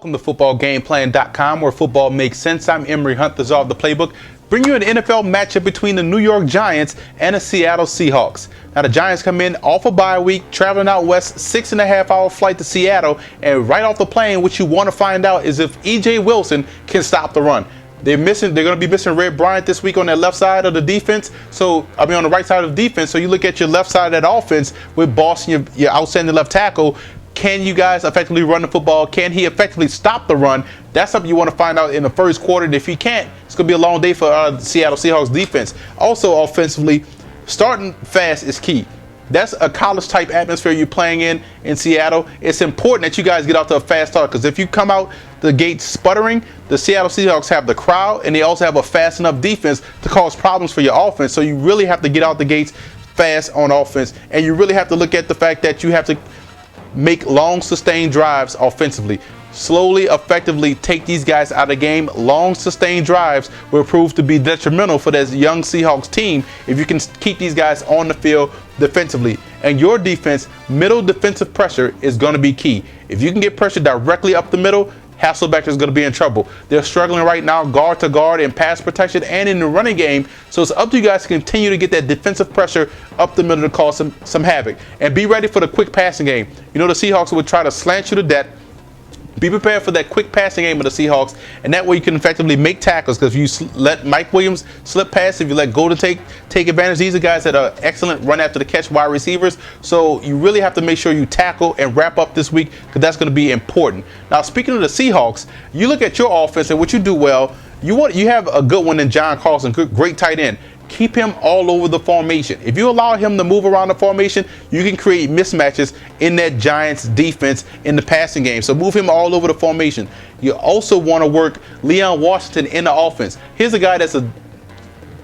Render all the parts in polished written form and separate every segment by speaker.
Speaker 1: Welcome to footballgameplan.com, where football makes sense. I'm Emory Hunt, the czar of the playbook. Bring you an NFL matchup between the New York Giants and the Seattle Seahawks. Now, the Giants come in off a bye week, traveling out west, 6.5-hour flight to Seattle, and right off the plane, what you want to find out is if E.J. Wilson can stop the run. They're going to be missing Red Bryant this week on that left side of the defense. On the right side of the defense. So you look at your left side of that offense with Boston, your outstanding left tackle. Can you guys effectively run the football? Can he effectively stop the run? That's something you want to find out in the first quarter. And if he can't, it's going to be a long day for the Seattle Seahawks defense. Also, offensively, starting fast is key. That's a college-type atmosphere you're playing in Seattle. It's important that you guys get out to a fast start, because if you come out the gate sputtering, the Seattle Seahawks have the crowd, and they also have a fast enough defense to cause problems for your offense. So you really have to get out the gates fast on offense, and you really have to look at the fact that you have to make long, sustained drives offensively. Slowly, effectively take these guys out of the game. Long, sustained drives will prove to be detrimental for this young Seahawks team if you can keep these guys on the field defensively. And your defense, middle defensive pressure is going to be key. If you can get pressure directly up the middle, Hasselbeck is going to be in trouble. They're struggling right now guard to guard in pass protection and in the running game. So it's up to you guys to continue to get that defensive pressure up the middle to cause some havoc. And be ready for the quick passing game. You know the Seahawks would try to slant you to death. Be prepared for that quick passing game of the Seahawks, and that way you can effectively make tackles, because if you let Mike Williams slip past, if you let go to take advantage, these are guys that are excellent run after the catch wide receivers. So you really have to make sure you tackle and wrap up this week, because that's going to be important. Now, speaking of the Seahawks, you look at your offense and what you do well. You have a good one in John Carlson, great tight end. Keep him all over the formation. If you allow him to move around the formation, you can create mismatches in that Giants defense in the passing game. So move him all over the formation. You also want to work Leon Washington in the offense. Here's a guy that's a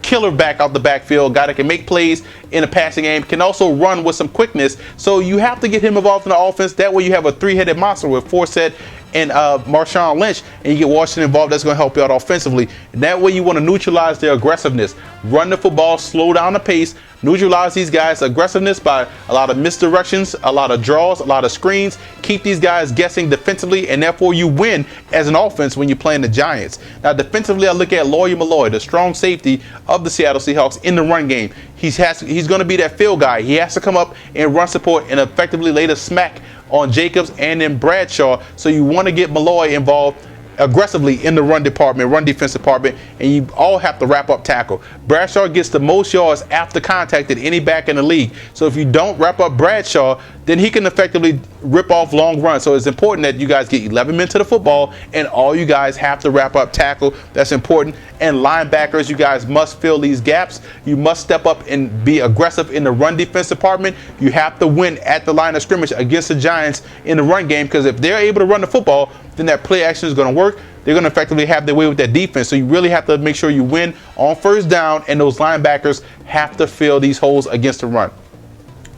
Speaker 1: killer back out the backfield, guy that can make plays in the passing game, can also run with some quickness. So you have to get him involved in the offense. That way you have a three-headed monster with Forsett and Marshawn Lynch, and you get Washington involved. That's going to help you out offensively. And that way you want to neutralize their aggressiveness. Run the football, slow down the pace, neutralize these guys' aggressiveness by a lot of misdirections, a lot of draws, a lot of screens. Keep these guys guessing defensively, and therefore you win as an offense when you're playing the Giants. Now, defensively, I look at Lawyer Malloy, the strong safety of the Seattle Seahawks in the run game. He's going to be that field guy. He has to come up and run support and effectively lay the smack on Jacobs and then Bradshaw. So you want to get Malloy involved aggressively in the run defense department, and you all have to wrap up tackle. Bradshaw gets the most yards after contact than any back in the league. So if you don't wrap up Bradshaw, then he can effectively rip off long runs. So it's important that you guys get 11 men to the football, and all you guys have to wrap up tackle. That's important. And linebackers, you guys must fill these gaps. You must step up and be aggressive in the run defense department. You have to win at the line of scrimmage against the Giants in the run game, because if they're able to run the football, then that play action is going to work. They're going to effectively have their way with that defense. So you really have to make sure you win on first down, and those linebackers have to fill these holes against the run.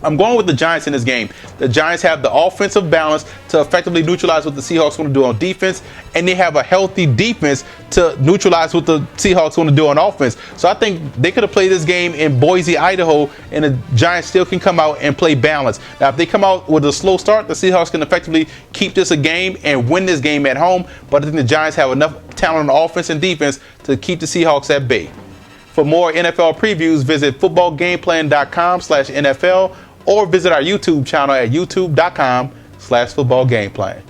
Speaker 1: I'm going with the Giants in this game. The Giants have the offensive balance to effectively neutralize what the Seahawks want to do on defense, and they have a healthy defense to neutralize what the Seahawks want to do on offense. So I think they could have played this game in Boise, Idaho, and the Giants still can come out and play balance. Now, if they come out with a slow start, the Seahawks can effectively keep this a game and win this game at home. But I think the Giants have enough talent on offense and defense to keep the Seahawks at bay. For more NFL previews, visit footballgameplan.com/NFL, or visit our YouTube channel at youtube.com/footballgameplan.